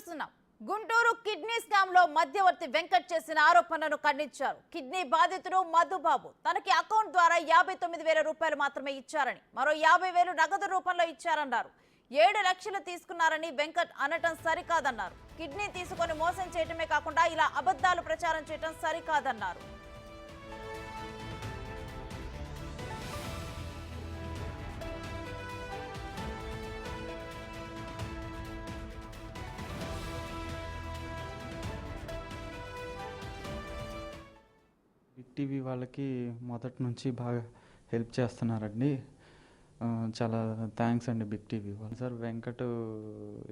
చూస్తున్నాం. Guntur kidney scam లో మధ్యవర్తి వెంకట్ చేసిన ఆరోపణలను ఖండించారు. కిడ్నీ బాధితుడు మధుబాబు తనకి అకౌంట్ ద్వారా 59,000 రూపాయలు మాత్రమే ఇచ్చారని, మరో 50,000 నగదు రూపంలో ఇచ్చారన్నారు. 7 లక్షలు తీసుకున్నారని వెంకట్ అనటం సరికాదన్నారు. కిడ్నీ తీసుకొని మోసం చేయటమే కాకుండా ఇలా అబద్ధాలు ప్రచారం చేయటం సరికాదన్నారు. బిగ్ టీవీ వాళ్ళకి మొదటి నుంచి బాగా హెల్ప్ చేస్తున్నారండి. చాలా థ్యాంక్స్ అండి బిగ్ టీవీ వాళ్ళు. సార్ వెంకట్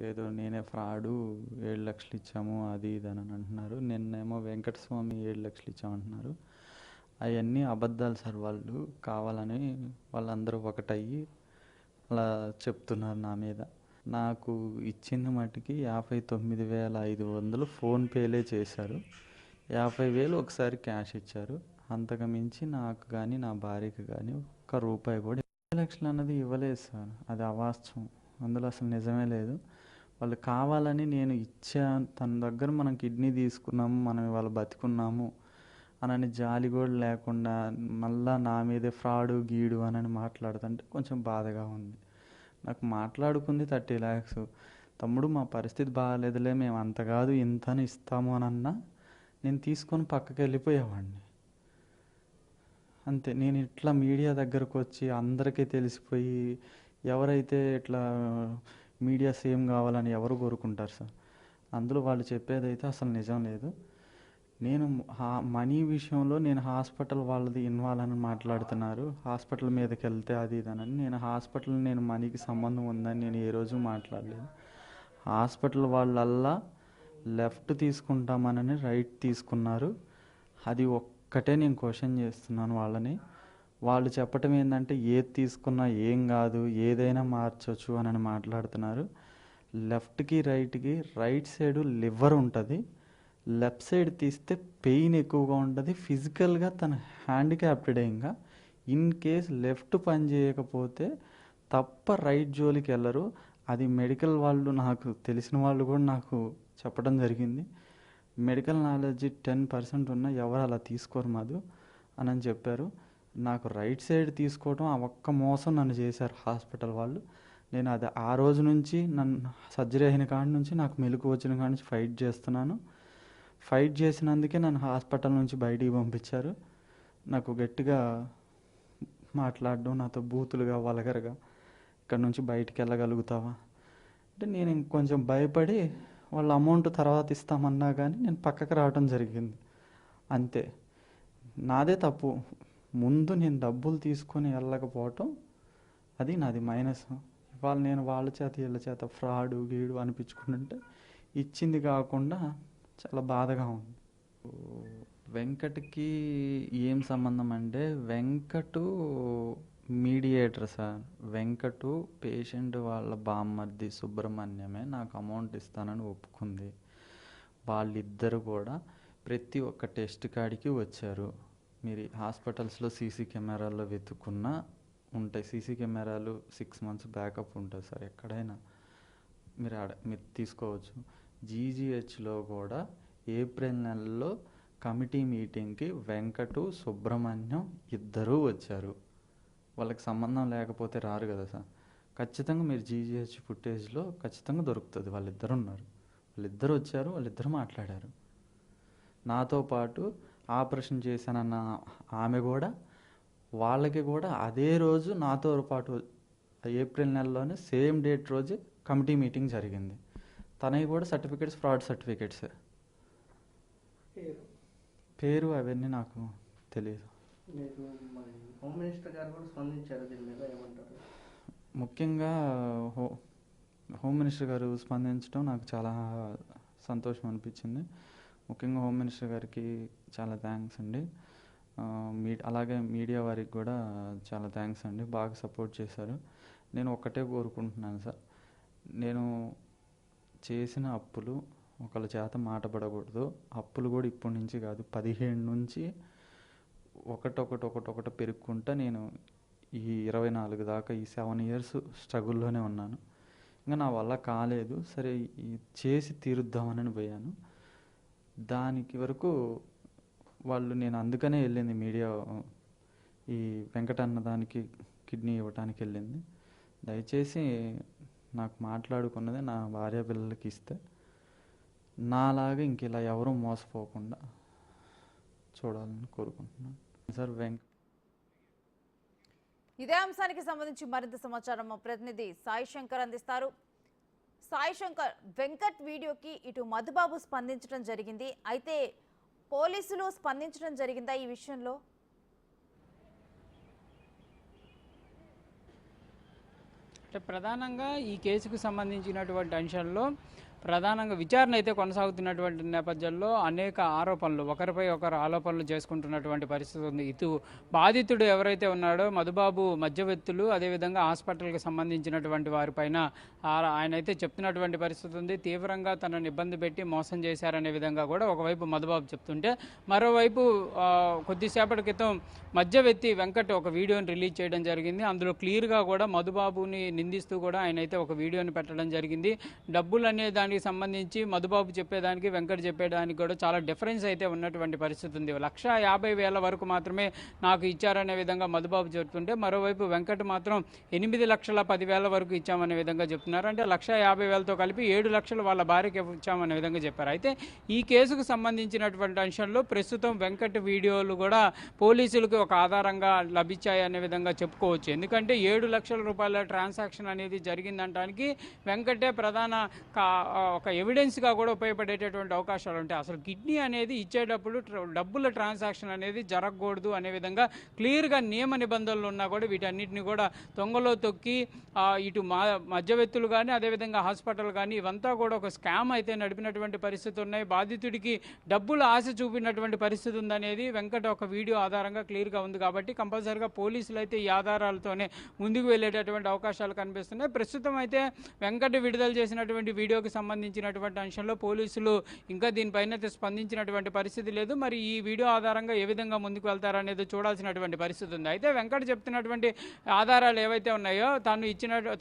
ఏదో నేనే ఫ్రాడు 7 లక్షలు ఇచ్చాము అది ఇది అని అంటున్నారు. నిన్నేమో వెంకట స్వామి 7 లక్షలు ఇచ్చామంటున్నారు. అవన్నీ అబద్ధాలు సార్. వాళ్ళు కావాలని వాళ్ళందరూ ఒకటయ్యి అలా చెప్తున్నారు నా మీద. నాకు ఇచ్చింది మటుకి 59,500 ఫోన్పేలే చేశారు. 50,000 ఒకసారి క్యాష్ ఇచ్చారు. అంతకు మించి నాకు కానీ నా భార్యకి కానీ ఒక్క రూపాయి కూడా 7 లక్షలు అన్నది ఇవ్వలేదు సార్. అది అవాస్తవం. అందులో అసలు నిజమే లేదు. వాళ్ళు కావాలని నేను ఇచ్చా, తన దగ్గర మనం కిడ్నీ తీసుకున్నాము, మనం ఇవాళ బతికున్నాము అని జాలి కూడా లేకుండా మళ్ళా నా మీదే ఫ్రాడు గీడు అని మాట్లాడుతుంటే కొంచెం బాధగా ఉంది. నాకు మాట్లాడుకుంది 30 lakhs. తమ్ముడు మా పరిస్థితి బాగాలేదులే, మేము అంత కాదు ఇంతని ఇస్తాము అని అన్నా నేను తీసుకొని పక్కకి వెళ్ళిపోయేవాడిని అంతే. నేను ఇట్లా మీడియా దగ్గరకు వచ్చి అందరికీ తెలిసిపోయి ఎవరైతే ఇట్లా మీడియా సేమ్ కావాలని ఎవరు కోరుకుంటారు సార్? అందులో వాళ్ళు చెప్పేదైతే అసలు నిజం లేదు. నేను మనీ విషయంలో నేను హాస్పిటల్ వాళ్ళది ఇన్వాల్వ్ అని మాట్లాడుతున్నారు. హాస్పిటల్ మీదకి వెళ్తే అది ఇదనని. నేను హాస్పిటల్ నేను మనీకి సంబంధం ఉందని నేను ఏ రోజు మాట్లాడలేదు. హాస్పిటల్ వాళ్ళల్లా లెఫ్ట్ తీసుకుంటామనని రైట్ తీసుకున్నారు. అది ఒక్కటే నేను క్వశ్చన్ చేస్తున్నాను వాళ్ళని. వాళ్ళు చెప్పటం ఏంటంటే ఏది తీసుకున్నా ఏం కాదు, ఏదైనా మార్చవచ్చు అని మాట్లాడుతున్నారు. లెఫ్ట్కి రైట్కి రైట్ సైడ్ లివర్ ఉంటుంది, లెఫ్ట్ సైడ్ తీస్తే పెయిన్ ఎక్కువగా ఉంటుంది. ఫిజికల్గా తన హ్యాండిక్యాప్టెడ్ ఇంకా ఇన్ కేస్ లెఫ్ట్ పని చేయకపోతే తప్ప రైట్ జోలికి వెళ్ళరు. అది మెడికల్ వాళ్ళు, నాకు తెలిసిన వాళ్ళు కూడా నాకు చెప్పడం జరిగింది. మెడికల్ నాలెడ్జ్ 10% ఉన్న ఎవరు అలా తీసుకోరు మధు అని చెప్పారు. నాకు రైట్ సైడ్ తీసుకోవడం ఆ ఒక్క మోసం నన్ను చేశారు హాస్పిటల్ వాళ్ళు. నేను అది ఆ రోజు నుంచి నన్ను సర్జరీ అయిన కాడి నుంచి నాకు మెలకు వచ్చిన కాడి నుంచి ఫైట్ చేస్తున్నాను. ఫైట్ చేసినందుకే నన్ను హాస్పిటల్ నుంచి బయటికి పంపించారు. నాకు గట్టిగా మాట్లాడడం, నాతో బూతులుగా వల్గర్గా ఇక్కడ నుంచి బయటికి వెళ్ళగలుగుతావా అంటే నేను ఇంకొంచెం భయపడి వాళ్ళ అమౌంట్ తర్వాత ఇస్తామన్నా కానీ నేను పక్కకు రావడం జరిగింది. అంతే, నాదే తప్పు. ముందు నేను డబ్బులు తీసుకొని వెళ్ళకపోవటం అది నాది మైనస్. ఇవాళ నేను వాళ్ళ చేత వీళ్ళ చేత ఫ్రాడు గీడు అనిపించుకుంటుంటే ఇచ్చింది కాకుండా చాలా బాధగా ఉంది. వెంకట్కి ఏం సంబంధం అంటే Venkat mediator sir. Venkat patient వాళ్ళ బామ్మర్ది సుబ్రహ్మణ్యమే నాకు అమౌంట్ ఇస్తానని ఒప్పుకుంది. వాళ్ళిద్దరు కూడా ప్రతి ఒక్క టెస్ట్ కాడికి వచ్చారు. మీరు హాస్పిటల్స్లో సీసీ కెమెరాల్లో వెతుక్కున్నా ఉంటాయి. సీసీ కెమెరాలు 6 months బ్యాకప్ ఉంటుంది సార్. ఎక్కడైనా మీరు తీసుకోవచ్చు. జీజీహెచ్లో కూడా ఏప్రిల్ నెలలో కమిటీ మీటింగ్కి వెంకటు సుబ్రహ్మణ్యం ఇద్దరూ వచ్చారు. వాళ్ళకి సంబంధం లేకపోతే రారు కదా సార్. ఖచ్చితంగా మీరు జీజీహెచ్ ఫుటేజ్లో ఖచ్చితంగా దొరుకుతుంది. వాళ్ళిద్దరు ఉన్నారు, వాళ్ళిద్దరు వచ్చారు, వాళ్ళిద్దరు మాట్లాడారు. నాతో పాటు ఆపరేషన్ చేశానన్న ఆమె కూడా, వాళ్ళకి కూడా అదే రోజు నాతో పాటు ఏప్రిల్ నెలలోనే సేమ్ డేట్ రోజు కమిటీ మీటింగ్ జరిగింది. తనవి కూడా సర్టిఫికేట్స్ ఫ్రాడ్ సర్టిఫికేట్స్. పేరు అవన్నీ నాకు తెలియదు. హోమ్ మినిస్టర్ గారు కూడా స్పందించారు దీని మీద, ఏమంటారు? ముఖ్యంగా హోమ్ మినిస్టర్ గారు స్పందించడం నాకు చాలా సంతోషం అనిపించింది. ముఖ్యంగా హోమ్ మినిస్టర్ గారికి చాలా థ్యాంక్స్ అండి. అలాగే మీడియా వారికి కూడా చాలా థ్యాంక్స్ అండి. బాగా సపోర్ట్ చేశారు. నేను ఒక్కటే కోరుకుంటున్నాను సార్, నేను చేసిన అప్పులు ఒకళ్ళ చేత మాట పడకూడదు. అప్పులు కూడా ఇప్పటి నుంచి కాదు, 17 నుంచి ఒకటొకటి పెరుక్కుంటా నేను ఈ 24 దాకా ఈ 7 years స్ట్రగుల్లోనే ఉన్నాను. ఇంకా నా వల్ల కాలేదు. సరే చేసి తీరుద్దామని పోయాను. దానికి వరకు వాళ్ళు, నేను అందుకనే వెళ్ళింది మీడియా, ఈ వెంకటన్న దానికి కిడ్నీ ఇవ్వటానికి వెళ్ళింది. దయచేసి నాకు మాట్లాడుకున్నది నా భార్య పిల్లలకి ఇస్తే నాలాగా ఇంక ఇలా ఎవరూ మోసపోకుండా చూడాలని కోరుకుంటున్నాను సార్. ఇదే అంశానికి సంబంధించి మరింత సమాచారం మా ప్రతినిధి సాయి శంకర్ అందిస్తారు. సాయి శంకర్, వెంకట్ వీడియోకి ఇటు మధుబాబు స్పందించడం జరిగింది, అయితే పోలీసులు స్పందించడం జరిగిందా ఈ విషయంలో? అంటే ప్రధానంగా ఈ కేసుకు సంబంధించినటువంటి అంశాల్లో ప్రధానంగా విచారణ అయితే కొనసాగుతున్నటువంటి నేపథ్యంలో అనేక ఆరోపణలు, ఒకరిపై ఒకరు ఆరోపణలు చేసుకుంటున్నటువంటి పరిస్థితి ఉంది. ఇటు బాధితుడు ఎవరైతే ఉన్నాడో మధుబాబు మధ్యవర్తులు, అదేవిధంగా హాస్పిటల్కి సంబంధించినటువంటి వారిపైన ఆయన అయితే చెప్తున్నటువంటి పరిస్థితి ఉంది. తీవ్రంగా తనను ఇబ్బంది పెట్టి మోసం చేశారనే విధంగా కూడా ఒకవైపు మధుబాబు చెప్తుంటే, మరోవైపు కొద్దిసేపటి క్రితం మధ్యవర్తి వెంకట్ ఒక వీడియోని రిలీజ్ చేయడం జరిగింది. అందులో క్లియర్గా కూడా మధుబాబుని నిందిస్తూ కూడా ఆయన అయితే ఒక వీడియోని పెట్టడం జరిగింది. డబ్బులు అనే దానికి సంబంధించి మధుబాబు చెప్పేదానికి వెంకట్ చెప్పేదానికి కూడా చాలా డిఫరెన్స్ అయితే ఉన్నటువంటి పరిస్థితి ఉంది. 1,50,000 వరకు మాత్రమే నాకు ఇచ్చారనే విధంగా మధుబాబు చెప్తుంటే, మరోవైపు వెంకట్ మాత్రం 8,10,000 వరకు ఇచ్చామనే విధంగా చెప్తున్నారు. అంటే 1,50,000తో కలిపి 7 లక్షలు వాళ్ళ భార్యకి ఇచ్చామనే విధంగా చెప్పారు. అయితే ఈ కేసుకు సంబంధించినటువంటి అంశంలో ప్రస్తుతం వెంకట్ వీడియోలు కూడా పోలీసులకు ఒక ఆధారంగా లభించాయి అనే విధంగా చెప్పుకోవచ్చు. ఎందుకంటే 7 లక్షల రూపాయల ట్రాన్సాక్షన్ అనేది జరిగిందనడానికి వెంకటే ప్రధాన ఒక ఎవిడెన్స్గా కూడా ఉపయోగపడేటటువంటి అవకాశాలు ఉంటాయి. అసలు కిడ్నీ అనేది ఇచ్చేటప్పుడు డబ్బుల ట్రాన్సాక్షన్ అనేది జరగకూడదు అనే విధంగా క్లియర్గా నియమ నిబంధనలు ఉన్నా కూడా వీటన్నిటిని కూడా తొంగలో తొక్కి ఇటు మధ్యవర్తులు కానీ, అదేవిధంగా హాస్పిటల్ కానీ, ఇవంతా కూడా ఒక స్కామ్ అయితే నడిపినటువంటి పరిస్థితి ఉన్నాయి. బాధితుడికి డబ్బులు ఆశ చూపినటువంటి పరిస్థితి ఉందనేది వెంకట ఒక వీడియో ఆధారంగా క్లియర్గా ఉంది. కాబట్టి కంపల్సరీగా పోలీసులు అయితే ఈ ఆధారాలతోనే ముందుకు వెళ్ళేటటువంటి అవకాశాలు కనిపిస్తున్నాయి. ప్రస్తుతం అయితే వెంకట విడుదల చేసినటువంటి వీడియోకి సంబంధించినటువంటి అంశంలో పోలీసులు ఇంకా దీనిపైన స్పందించినటువంటి పరిస్థితి లేదు. మరి ఈ వీడియో ఆధారంగా ఏ విధంగా ముందుకు వెళ్తారనేది చూడాల్సినటువంటి పరిస్థితి ఉంది. అయితే వెంకట చెప్తున్నటువంటి ఆధారాలు ఏవైతే ఉన్నాయో,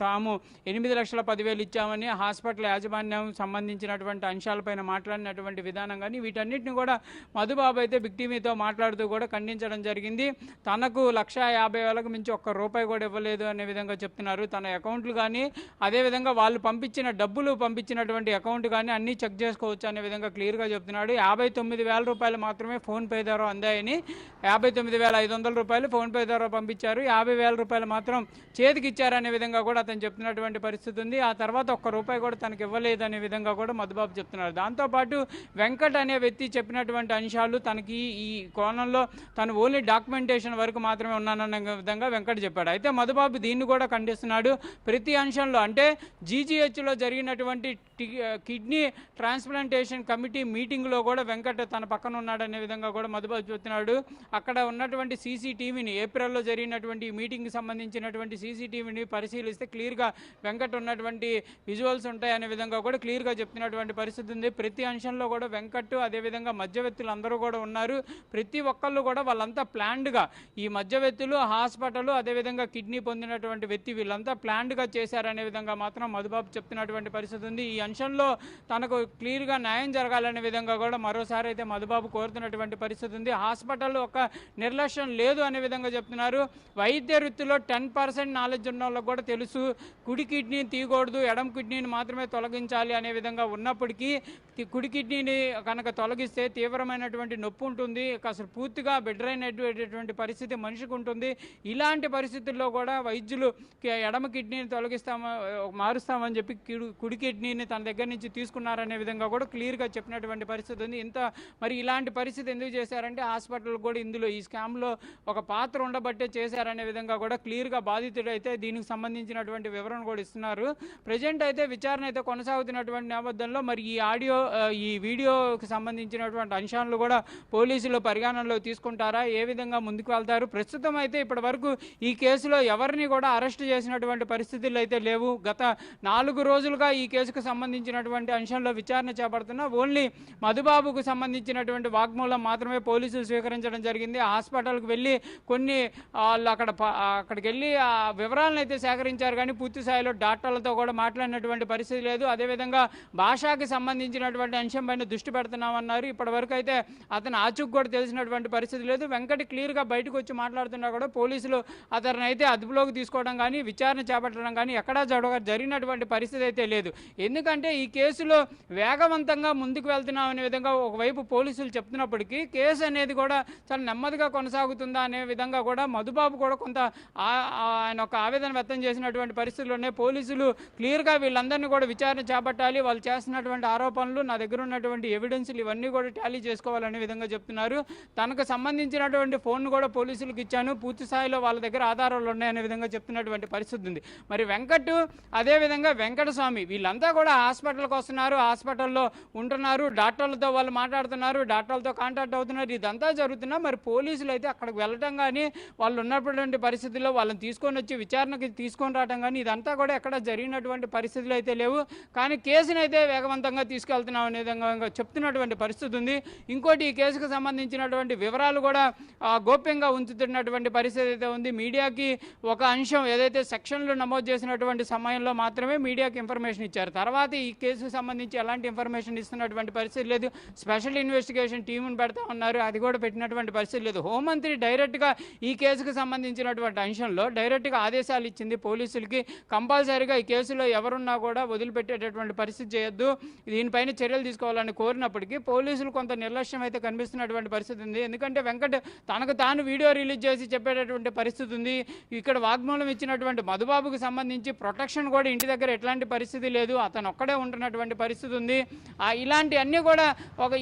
తాము 8,10,000 ఇచ్చామని హాస్పిటల్ యాజమాన్యం సంబంధించినటువంటి అంశాలపైన మాట్లాడినటువంటి విధానం కానీ, వీటన్నిటిని కూడా మధుబాబు అయితే బిగ్ టీవీతో మాట్లాడుతూ కూడా ఖండించడం జరిగింది. తనకు 1,50,000కు మించి ఒక్క రూపాయి కూడా ఇవ్వలేదు అనే విధంగా చెప్తున్నారు. తన అకౌంట్లు కానీ, అదేవిధంగా వాళ్ళు డబ్బులు పంపించినటువంటి అకౌంట్ కానీ అన్నీ చెక్ చేసుకోవచ్చు అనే విధంగా క్లియర్గా చెప్తున్నాడు. 59,000 రూపాయలు మాత్రమే ఫోన్పే ద్వారా అందాయని, 59,500 రూపాయలు ఫోన్పే ద్వారా పంపించారు, 50,000 రూపాయలు మాత్రం చేతికి ఇచ్చారనే విధంగా కూడా అతను చెప్తున్నటువంటి పరిస్థితి ఉంది. ఆ తర్వాత ఒక్క రూపాయి కూడా తనకు ఇవ్వలేదనే విధంగా కూడా మధుబాబు చెప్తున్నారు. దాంతోపాటు వెంకట్ అనే వ్యక్తి చెప్పినటువంటి అంశాలు తనకి ఈ కోణంలో తను ఓన్లీ డాక్యుమెంటేషన్ వరకు మాత్రమే ఉన్నానన్న విధంగా వెంకట్ చెప్పాడు. అయితే మధుబాబు దీన్ని కూడా ఖండిస్తున్నాడు. ప్రతి అంశంలో అంటే జీజీహెచ్లో జరిగినటువంటి కిడ్నీ ట్రాన్స్ప్లాంటేషన్ కమిటీ మీటింగ్లో కూడా వెంకట్ తన పక్కన ఉన్నాడనే విధంగా కూడా మధుబాబు చెప్తున్నాడు. అక్కడ ఉన్నటువంటి సీసీటీవీని, ఏప్రిల్లో జరిగినటువంటి మీటింగ్కి సంబంధించినటువంటి సీసీటీవీని పరిశీలిస్తే క్లియర్గా వెంకట్ ఉన్నటువంటి విజువల్స్ ఉంటాయనే విధంగా కూడా క్లియర్గా చెప్తున్నటువంటి పరిస్థితి ఉంది. ప్రతి అంశంలో కూడా వెంకట్, అదేవిధంగా మధ్యవర్తులు అందరూ కూడా ఉన్నారు. ప్రతి ఒక్కళ్ళు కూడా వాళ్ళంతా ప్లాన్డ్గా, ఈ మధ్యవర్తులు, హాస్పిటల్, అదేవిధంగా కిడ్నీ పొందినటువంటి వ్యక్తి, వీళ్ళంతా ప్లాన్డ్గా చేశారనే విధంగా మాత్రం మధుబాబు చెప్తున్నటువంటి పరిస్థితి ఉంది. ఈ అంశంలో తనకు క్లియర్గా న్యాయం జరగాలనే విధంగా కూడా మరోసారి అయితే మధుబాబు కోరుతున్నటువంటి పరిస్థితి ఉంది. హాస్పిటల్ ఒక నిర్లక్ష్యం లేదు అనే విధంగా చెప్తున్నారు. వైద్య వృత్తిలో 10% నాలెడ్జ్ ఉన్న వాళ్ళకు కూడా తెలుసు, కుడి కిడ్నీని తీయకూడదు, ఎడమ కిడ్నీని మాత్రమే తొలగించాలి అనే విధంగా ఉన్నప్పటికీ కుడి కిడ్నీని కనుక తొలగిస్తే తీవ్రమైనటువంటి నొప్పి ఉంటుంది, అసలు పూర్తిగా బెడ్ రైన్ అయ్యేటటువంటి పరిస్థితి మనిషికి ఉంటుంది. ఇలాంటి పరిస్థితుల్లో కూడా వైద్యులు ఎడమ కిడ్నీని మారుస్తామని చెప్పి కుడి కిడ్నీని తన దగ్గర నుంచి తీసుకున్నారనే విధంగా కూడా క్లియర్గా చెప్పినటువంటి పరిస్థితి ఉంది. మరి ఇలాంటి పరిస్థితి ఎందుకు చేశారంటే హాస్పిటల్ కూడా ఇందులో ఈ స్కామ్లో ఒక పాత్ర ఉండబట్టే చేశారనే విధంగా కూడా క్లియర్గా బాధితుడు అయితే దీనికి సంబంధించినటువంటి వివరణ కూడా ఇస్తున్నారు. ప్రజెంట్ అయితే విచారణ అయితే కొనసాగుతున్నటువంటి నేపథ్యంలో మరి ఈ వీడియోకి సంబంధించినటువంటి అంశాలను కూడా పోలీసులు పరిగణనలో తీసుకుంటారా, ఏ విధంగా ముందుకు వెళ్తారు? ప్రస్తుతం అయితే ఇప్పటి వరకు ఈ కేసులో ఎవరిని కూడా అరెస్ట్ చేసినటువంటి పరిస్థితులు అయితే లేవు. గత 4 రోజులుగా ఈ కేసుకు సంబంధించి సంబంధించినటువంటి అంశంలో విచారణ చేపడుతున్నా ఓన్లీ మధుబాబుకు సంబంధించినటువంటి వాగ్మూలం మాత్రమే పోలీసులు స్వీకరించడం జరిగింది. హాస్పిటల్కి వెళ్ళి కొన్ని వాళ్ళు అక్కడికి వెళ్ళి ఆ వివరాలను అయితే సేకరించారు, కానీ పూర్తి స్థాయిలో డాక్టర్లతో కూడా మాట్లాడినటువంటి పరిస్థితి లేదు. అదేవిధంగా భాషకి సంబంధించినటువంటి అంశం పైన దృష్టి పెడుతున్నామన్నారు. ఇప్పటివరకు అయితే అతను ఆచూకు కూడా తెలిసినటువంటి పరిస్థితి లేదు. వెంకట్ క్లియర్గా బయటకు వచ్చి మాట్లాడుతున్నా కూడా పోలీసులు అతను అయితే అదుపులోకి తీసుకోవడం కానీ విచారణ చేపట్టడం కానీ ఎక్కడా జరిగినటువంటి పరిస్థితి అయితే లేదు. ఎందుకంటే ఈ కేసులో వేగవంతంగా ముందుకు వెళ్తున్నాం అనే విధంగా ఒకవైపు పోలీసులు చెప్తున్నప్పటికీ కేసు అనేది కూడా చాలా నెమ్మదిగా కొనసాగుతుందా అనే విధంగా కూడా మధుబాబు కూడా కొంత ఆయన ఒక ఆవేదన వ్యక్తం చేసినటువంటి పరిస్థితుల్లోనే పోలీసులు క్లియర్గా వీళ్ళందరినీ కూడా విచారణ చేపట్టాలి, వాళ్ళు చేస్తున్నటువంటి ఆరోపణలు, నా దగ్గర ఉన్నటువంటి ఎవిడెన్స్లు ఇవన్నీ కూడా టాలీ చేసుకోవాలనే విధంగా చెప్తున్నారు. తనకు సంబంధించినటువంటి ఫోన్ను కూడా పోలీసులకు ఇచ్చాను, పూర్తి స్థాయిలో వాళ్ళ దగ్గర ఆధారాలు ఉన్నాయనే విధంగా చెప్తున్నటువంటి పరిస్థితి ఉంది. మరి వెంకట్ అదేవిధంగా వెంకటస్వామి వీళ్ళంతా కూడా హాస్పిటల్కి వస్తున్నారు, హాస్పిటల్లో ఉంటున్నారు, డాక్టర్లతో వాళ్ళు మాట్లాడుతున్నారు, డాక్టర్లతో కాంటాక్ట్ అవుతున్నారు, ఇదంతా జరుగుతున్నా మరి పోలీసులు అయితే అక్కడికి వెళ్ళటం కానీ వాళ్ళు ఉన్నటువంటి పరిస్థితుల్లో వాళ్ళని తీసుకొని వచ్చి విచారణకి తీసుకొని రావడం కానీ ఇదంతా కూడా ఎక్కడ జరిగినటువంటి పరిస్థితులు అయితే లేవు. కానీ కేసును అయితే వేగవంతంగా తీసుకెళ్తున్నాం అనే విధంగా చెప్తున్నటువంటి పరిస్థితి ఉంది. ఇంకోటి ఈ కేసుకు సంబంధించినటువంటి వివరాలు కూడా గోప్యంగా ఉంచుతున్నటువంటి పరిస్థితి అయితే ఉంది. మీడియాకి ఒక అంశం ఏదైతే సెక్షన్లు నమోదు చేసినటువంటి సమయంలో మాత్రమే మీడియాకి ఇన్ఫర్మేషన్ ఇచ్చారు. తర్వాత ఈ కేసుకు సంబంధించి ఎలాంటి ఇన్ఫర్మేషన్ ఇస్తున్నటువంటి పరిస్థితి లేదు. స్పెషల్ ఇన్వెస్టిగేషన్ టీమును పెడతా ఉన్నారు, అది కూడా పెట్టినటువంటి పరిస్థితి లేదు. హోంమంత్రి డైరెక్ట్గా ఈ కేసుకు సంబంధించినటువంటి అంశంలో డైరెక్ట్గా ఆదేశాలు ఇచ్చింది పోలీసులకి, కంపల్సరీగా ఈ కేసులో ఎవరున్నా కూడా వదిలిపెట్టేటటువంటి పరిస్థితి చేయొద్దు, దీనిపైన చర్యలు తీసుకోవాలని కోరినప్పటికీ పోలీసులు కొంత నిర్లక్ష్యం అయితే కనిపిస్తున్నటువంటి పరిస్థితి ఉంది. ఎందుకంటే వెంకట్ తనకు తాను వీడియో రిలీజ్ చేసి చెప్పేటటువంటి పరిస్థితి ఉంది. ఇక్కడ వాగ్మూలం ఇచ్చినటువంటి మధుబాబుకు సంబంధించి ప్రొటెక్షన్ కూడా ఇంటి దగ్గర ఎట్లాంటి పరిస్థితి లేదు, అతను ఒక్కడే ఉంటున్నటువంటి పరిస్థితి ఉంది. ఇలాంటి అన్నీ కూడా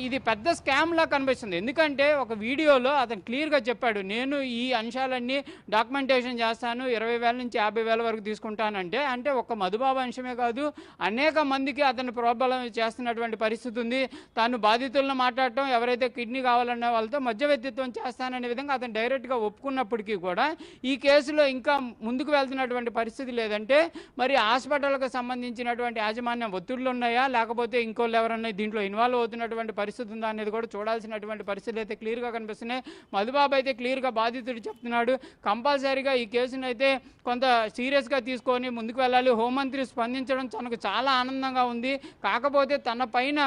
ఇది పెద్ద స్కామ్ లా కనిపిస్తుంది. ఎందుకంటే ఒక వీడియోలో అతను క్లియర్గా చెప్పాడు, నేను ఈ అంశాలన్నీ డాక్యుమెంటేషన్ చేస్తాను, 20,000 నుంచి 50,000 వరకు తీసుకుంటానంటే అంటే ఒక మధుబాబు అంశమే కాదు అనేక మందికి అతను ప్రోద్బలం చేస్తున్నటువంటి పరిస్థితి ఉంది. తాను బాధితులను మాట్లాడటం, ఎవరైతే కిడ్నీ కావాలన్న వాళ్ళతో మధ్యవర్తిత్వం చేస్తాననే విధంగా అతను డైరెక్ట్గా ఒప్పుకున్నప్పటికీ కూడా ఈ కేసులో ఇంకా ముందుకు వెళ్తున్నటువంటి పరిస్థితి లేదంటే మరి హాస్పిటల్కి సంబంధించినటువంటి యాజమాన్యం ఒత్తిళ్లు ఉన్నాయా, లేకపోతే ఇంకోళ్ళు ఎవరన్నా దీంట్లో ఇన్వాల్వ్ అవుతున్నటువంటి పరిస్థితి ఉందా అనేది కూడా చూడాల్సినటువంటి పరిస్థితులు అయితే క్లియర్గా కనిపిస్తున్నాయి. మధుబాబు అయితే క్లియర్గా బాధితుడు చెప్తున్నాడు, కంపల్సరీగా ఈ కేసును అయితే కొంత సీరియస్గా తీసుకొని ముందుకు వెళ్ళాలి. హోంమంత్రి స్పందించడం తనకు చాలా ఆనందంగా ఉంది, కాకపోతే తన పైన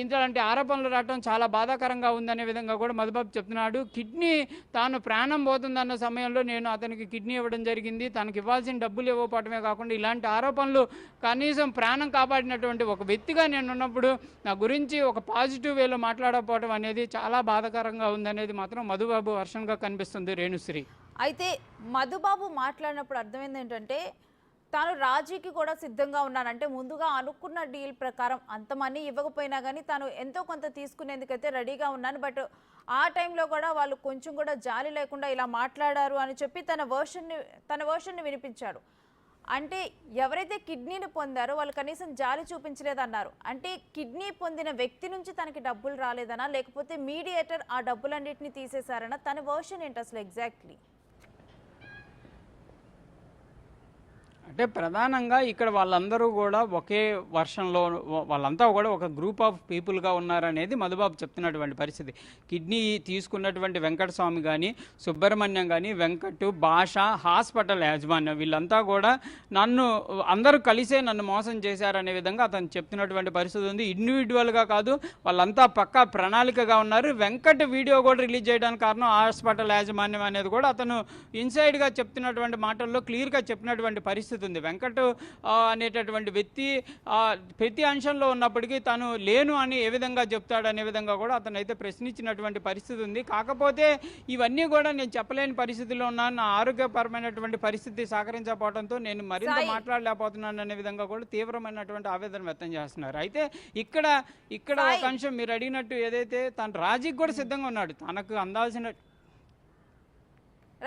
ఇలాంటి ఆరోపణలు రావడం చాలా బాధాకరంగా ఉందనే విధంగా కూడా మధుబాబు చెప్తున్నాడు. కిడ్నీ తాను ప్రాణం పోతుందన్న సమయంలో నేను అతనికి కిడ్నీ ఇవ్వడం జరిగింది, తనకి ఇవ్వాల్సిన డబ్బులు ఇవ్వకపోవటమే కాకుండా ఇలాంటి ఆరోపణలు కనీసం ప్రాణం కాపాడినటువంటి ఒక వ్యక్తిగా నేను ఉన్నప్పుడు నా గురించి ఒక పాజిటివ్ వేలో మాట్లాడకపోవడం అనేది చాలా బాధాకరంగా ఉందనేది మాత్రం మధుబాబు వర్షన్గా కనిపిస్తుంది. రేణుశ్రీ అయితే మధుబాబు మాట్లాడినప్పుడు అర్థమైంది ఏంటంటే తాను రాజీకి కూడా సిద్ధంగా ఉన్నానంటే ముందుగా అనుకున్న డీల్ ప్రకారం అంత మనీ ఇవ్వకపోయినా కానీ తాను ఎంతో కొంత తీసుకునేందుకైతే రెడీగా ఉన్నాను, బట్ ఆ టైంలో కూడా వాళ్ళు కొంచెం కూడా జాలి లేకుండా ఇలా మాట్లాడారు అని చెప్పి తన వర్షన్ని వినిపించాడు. అంటే ఎవరైతే కిడ్నీని పొందారో వాళ్ళు కనీసం జాలి చూపించలేదన్నారు. అంటే కిడ్నీ పొందిన వ్యక్తి నుంచి తనకి డబ్బులు రాలేదనా, లేకపోతే మీడియేటర్ ఆ డబ్బులన్నింటినీ తీసేశారనా? తన వర్షన్ ఏంటి అసలు ఎగ్జాక్ట్లీ? అంటే ప్రధానంగా ఇక్కడ వాళ్ళందరూ కూడా ఒకే వర్షంలో వాళ్ళంతా కూడా ఒక గ్రూప్ ఆఫ్ పీపుల్గా ఉన్నారనేది మధుబాబు చెప్తున్నటువంటి పరిస్థితి. కిడ్నీ తీసుకున్నటువంటి వెంకటస్వామి కానీ, సుబ్రహ్మణ్యం కానీ, వెంకట్, భాష, హాస్పిటల్ యాజమాన్యం వీళ్ళంతా కూడా అందరూ కలిసే నన్ను మోసం చేశారనే విధంగా అతను చెప్తున్నటువంటి పరిస్థితి ఉంది. ఇండివిజువల్గా కాదు, వాళ్ళంతా పక్కా ప్రణాళికగా ఉన్నారు. వెంకట్ వీడియో కూడా రిలీజ్ చేయడానికి కారణం హాస్పిటల్ యాజమాన్యం అనేది కూడా అతను ఇన్సైడ్గా చెప్తున్నటువంటి మాటల్లో క్లియర్గా చెప్పినటువంటి పరిస్థితి ఉంది. వెంకట్ అనేటటువంటి వ్యక్తి ప్రతి అంశంలో ఉన్నప్పటికీ తను లేను అని ఏ విధంగా చెప్తాడు అనే విధంగా కూడా అతను అయితే ప్రశ్నించినటువంటి పరిస్థితి ఉంది. కాకపోతే ఇవన్నీ కూడా నేను చెప్పలేని పరిస్థితిలో ఉన్నాను, నా ఆరోగ్యపరమైనటువంటి పరిస్థితి సహకరించకపోవడంతో నేను మరింత మాట్లాడలేకపోతున్నాను అనే విధంగా కూడా తీవ్రమైనటువంటి ఆవేదన వ్యక్తం చేస్తున్నారు. అయితే ఇక్కడ ఒక అంశం మీరు అడిగినట్టు ఏదైతే తను రాజీకి కూడా సిద్ధంగా ఉన్నాడు, తనకు అందాల్సిన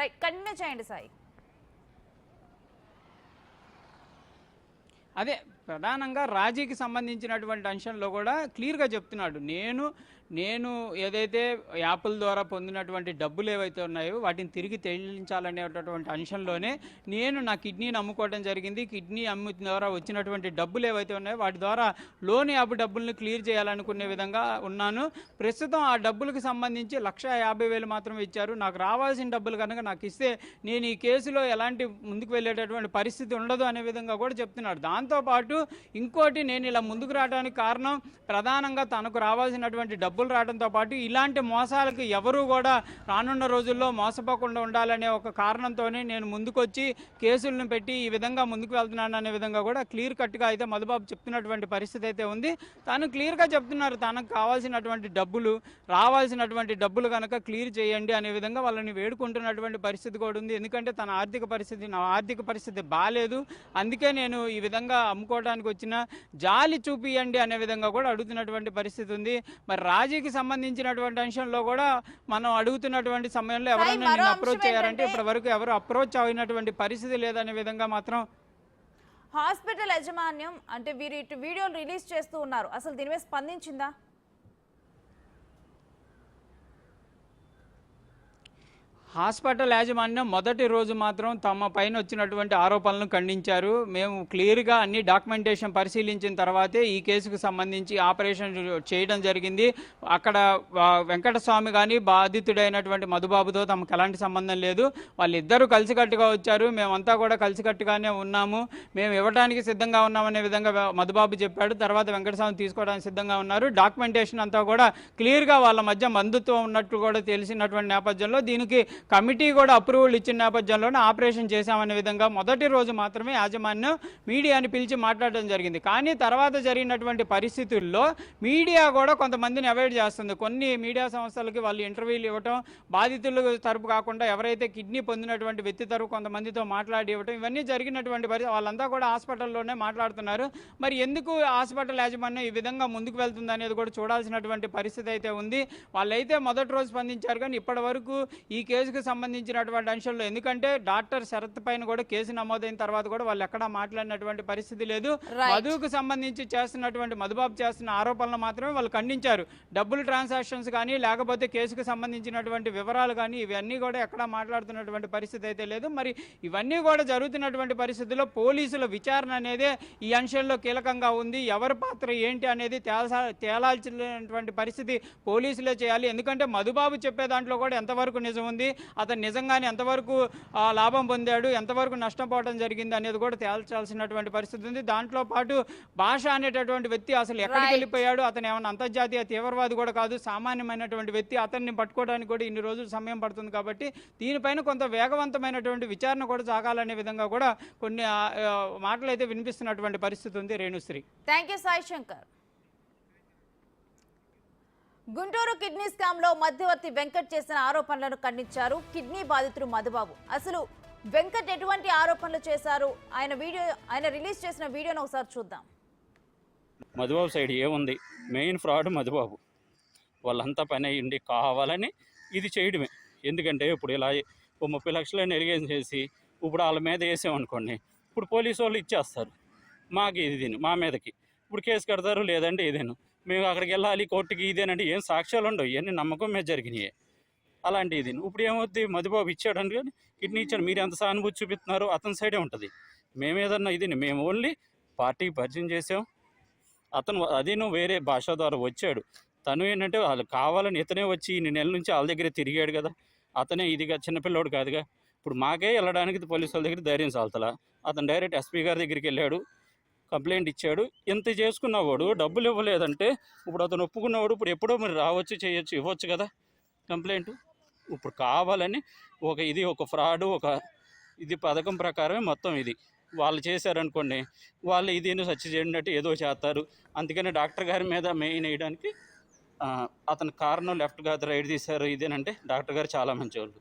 రైట్ కంటిన్యూ చేయండి సాయి. అదే ప్రధానంగా రాజీకి సంబంధించినటువంటి అంశంలో కూడా క్లియర్గా చెప్తున్నాడు. నేను ఏదైతే యాప్ల ద్వారా పొందినటువంటి డబ్బులు ఏవైతే ఉన్నాయో వాటిని తిరిగి చెల్లించాలనేటటువంటి అంశంలోనే నేను నా కిడ్నీని అమ్ముకోవడం జరిగింది. కిడ్నీ అమ్ము ద్వారా వచ్చినటువంటి డబ్బులు ఏవైతే ఉన్నాయో వాటి ద్వారా లోన్ యాప్ డబ్బుల్ని క్లియర్ చేయాలనుకునే విధంగా ఉన్నాను. ప్రస్తుతం ఆ డబ్బులకు సంబంధించి 1,50,000 మాత్రమే ఇచ్చారు. నాకు రావాల్సిన డబ్బులు కనుక నాకు ఇస్తే నేను ఈ కేసులో ఎలాంటి ముందుకు వెళ్ళేటటువంటి పరిస్థితి ఉండదు అనే విధంగా కూడా చెప్తున్నాడు. దాంతోపాటు ఇంకోటి, నేను ఇలా ముందుకు రావడానికి కారణం ప్రధానంగా తనకు రావాల్సినటువంటి డబ్బులు రావడంతో పాటు ఇలాంటి మోసాలకు ఎవరూ కూడా రానున్న రోజుల్లో మోసపోకుండా ఉండాలనే ఒక కారణంతోనే నేను ముందుకొచ్చి కేసులను పెట్టి ఈ విధంగా ముందుకు వెళ్తున్నాను అనే విధంగా కూడా క్లియర్ కట్గా అయితే మధుబాబు చెప్తున్నటువంటి పరిస్థితి అయితే ఉంది. తాను క్లియర్గా చెప్తున్నారు, తనకు కావాల్సినటువంటి రావాల్సినటువంటి డబ్బులు కనుక క్లియర్ చేయండి అనే విధంగా వాళ్ళని వేడుకుంటున్నటువంటి పరిస్థితి కూడా ఉంది. ఎందుకంటే నా ఆర్థిక పరిస్థితి బాగాలేదు, అందుకే నేను ఈ విధంగా అమ్ముకోవడానికి వచ్చిన, జాలి చూపియండి అనే విధంగా కూడా అడుగుతున్నటువంటి పరిస్థితి ఉంది. మరి రాజీకి సంబంధించినటువంటి అంశంలో కూడా మనం అడుగుతున్నటువంటి సమయంలో ఎవరైనా నిన్ను అప్రోచ్ చేయారంటే ఇప్పటి వరకు ఎవరు అప్రోచ్ అయినటువంటి పరిస్థితి లేదనే విధంగా మాత్రం హాస్పిటల్ యాజమాన్యం అంటే వీరు ఇటు వీడియోలు రిలీజ్ చేస్తూ ఉన్నారు, అసలు దీని మీద స్పందించిందా? హాస్పిటల్ యాజమాన్యం మొదటి రోజు మాత్రం తమ పైన వచ్చినటువంటి ఆరోపణలను ఖండించారు. మేము క్లియర్గా అన్ని డాక్యుమెంటేషన్ పరిశీలించిన తర్వాతే ఈ కేసుకు సంబంధించి ఆపరేషన్ చేయడం జరిగింది. అక్కడ వెంకటస్వామి కానీ బాధితుడైనటువంటి మధుబాబుతో తమకు ఎలాంటి సంబంధం లేదు. వాళ్ళిద్దరూ కలిసికట్టుగా వచ్చారు, మేమంతా కూడా కలిసికట్టుగానే ఉన్నాము, మేము ఇవ్వడానికి సిద్ధంగా ఉన్నామనే విధంగా మధుబాబు చెప్పాడు. తర్వాత వెంకటస్వామి తీసుకోవడానికి సిద్ధంగా ఉన్నారు. డాక్యుమెంటేషన్ అంతా కూడా క్లియర్గా వాళ్ళ మధ్య బంధుత్వం ఉన్నట్టు కూడా తెలిసినటువంటి నేపథ్యంలో దీనికి కమిటీ కూడా అప్రూవల్ ఇచ్చిన నేపథ్యంలోనే ఆపరేషన్ చేశామనే విధంగా మొదటి రోజు మాత్రమే యాజమాన్యం మీడియాని పిలిచి మాట్లాడడం జరిగింది. కానీ తర్వాత జరిగినటువంటి పరిస్థితుల్లో మీడియా కూడా కొంతమందిని అవాయిడ్ చేస్తుంది. కొన్ని మీడియా సంస్థలకి వాళ్ళు ఇంటర్వ్యూలు ఇవ్వటం, బాధితుల తరపు కాకుండా ఎవరైతే కిడ్నీ పొందినటువంటి వ్యక్తి తరపు కొంతమందితో మాట్లాడి ఇవ్వటం, ఇవన్నీ జరిగినటువంటి వాళ్ళంతా కూడా హాస్పిటల్లోనే మాట్లాడుతున్నారు. మరి ఎందుకు హాస్పిటల్ యాజమాన్యం ఈ విధంగా ముందుకు వెళ్తుంది అనేది కూడా చూడాల్సినటువంటి పరిస్థితి అయితే ఉంది. వాళ్ళైతే మొదటి రోజు స్పందించారు, కానీ ఇప్పటి వరకు ఈ కేసుకు సంబంధించినటువంటి అంశంలో, ఎందుకంటే డాక్టర్ శరత్ పైన కూడా కేసు నమోదైన తర్వాత కూడా వాళ్ళు ఎక్కడా మాట్లాడినటువంటి పరిస్థితి లేదు. మధుకు సంబంధించి మధుబాబు చేస్తున్న ఆరోపణలు మాత్రమే వాళ్ళు ఖండించారు. డబ్బులు ట్రాన్సాక్షన్స్ కానీ లేకపోతే కేసుకు సంబంధించినటువంటి వివరాలు కానీ ఇవన్నీ కూడా ఎక్కడా మాట్లాడుతున్నటువంటి పరిస్థితి అయితే లేదు. మరి ఇవన్నీ కూడా జరుగుతున్నటువంటి పరిస్థితుల్లో పోలీసుల విచారణ అనేదే ఈ అంశంలో కీలకంగా ఉంది. ఎవరి పాత్ర ఏంటి అనేది తేలాల్సినటువంటి పరిస్థితి పోలీసులే చేయాలి. ఎందుకంటే మధుబాబు చెప్పే దాంట్లో కూడా ఎంతవరకు నిజం ఉంది, అతను నిజంగానే ఎంతవరకు లాభం పొందాడు, ఎంతవరకు నష్టపోవడం జరిగింది అనేది కూడా తేల్చాల్సినటువంటి పరిస్థితి ఉంది. దాంట్లో పాటు భాష అనేటటువంటి వ్యక్తి అసలు ఎక్కడికి వెళ్ళిపోయాడు, అతను ఏమన్నా అంతర్జాతీయ తీవ్రవాది కూడా కాదు, సామాన్యమైనటువంటి వ్యక్తి, అతన్ని పట్టుకోవడానికి కూడా ఇన్ని రోజులు సమయం పడుతుంది. కాబట్టి దీనిపైన కొంత వేగవంతమైనటువంటి విచారణ కూడా సాగాలనే విధంగా కూడా కొన్ని మాటలు అయితే వినిపిస్తున్నటువంటి పరిస్థితి ఉంది. Renusri, thank you Sai Shankar. Guntur kidney scam లో మధ్యవర్తి వెంకట్ చేసిన ఆరోపణలను ఖండించారు కిడ్నీ బాధితుడు మధుబాబు. అసలు వెంకట్ ఎటువంటి ఆరోపణలు చేశారు, ఆయన రిలీజ్ చేసిన వీడియోను ఒకసారి చూద్దాం. మధుబాబు సైడ్ ఏముంది, మెయిన్ ఫ్రాడ్ మధుబాబు. వాళ్ళంతా పని అయ్యింది కావాలని ఇది చేయడమే. ఎందుకంటే ఇప్పుడు ఇలా 30 లక్షలని ఎలిగేషన్ చేసి ఇప్పుడు వాళ్ళ మీద వేసామనుకోండి, ఇప్పుడు పోలీసు వాళ్ళు ఇచ్చేస్తారు మాకు ఇది మా మీదకి, ఇప్పుడు కేసు కడతారు, లేదంటే ఏదేను మేము అక్కడికి వెళ్ళాలి కోర్టుకి, ఇదేనంటే ఏం సాక్ష్యాలు ఉండవు, ఇవన్నీ నమ్మకం మీద జరిగినాయి. అలాంటి ఇది ఇప్పుడు ఏమవుద్ది, మధుబాబు ఇచ్చాడని కానీ కిడ్నీ ఇచ్చాడు, మీరు ఎంత సానుభూతి చూపిస్తున్నారో అతని సైడే ఉంటుంది. మేమేదన్నా ఇది మేము ఓన్లీ పార్టీకి పరిచయం చేసాం. అతను అదేనో వేరే భాష ద్వారా వచ్చాడు. తను ఏంటంటే వాళ్ళు కావాలని ఇతనే వచ్చి ఇన్ని నెలల నుంచి వాళ్ళ దగ్గర తిరిగాడు కదా, అతనే ఇదిగా చిన్నపిల్లోడు కాదుగా. ఇప్పుడు మాకే వెళ్ళడానికి పోలీసు వాళ్ళ దగ్గర ధైర్యం చాలతలా, అతను డైరెక్ట్ ఎస్పీ గారి దగ్గరికి వెళ్ళాడు, కంప్లైంట్ ఇచ్చాడు. ఎంత చేసుకున్నవాడు డబ్బులు ఇవ్వలేదంటే ఇప్పుడు అతను ఒప్పుకున్నవాడు ఇప్పుడు ఎప్పుడో మరి రావచ్చు, చేయొచ్చు, ఇవ్వచ్చు కదా కంప్లైంట్. ఇప్పుడు కావాలని ఒక ఫ్రాడ్, ఇది పథకం ప్రకారమే మొత్తం ఇది వాళ్ళు చేశారనుకోండి, వాళ్ళు ఇదేను సచ్చి చేయనట్టు ఏదో చేస్తారు. అందుకని డాక్టర్ గారి మీద మెయిన్ వేయడానికి అతని కారణం లెఫ్ట్ కాదు రైట్ తీశారు ఇదేనంటే డాక్టర్ గారు చాలా మంచివాళ్ళు.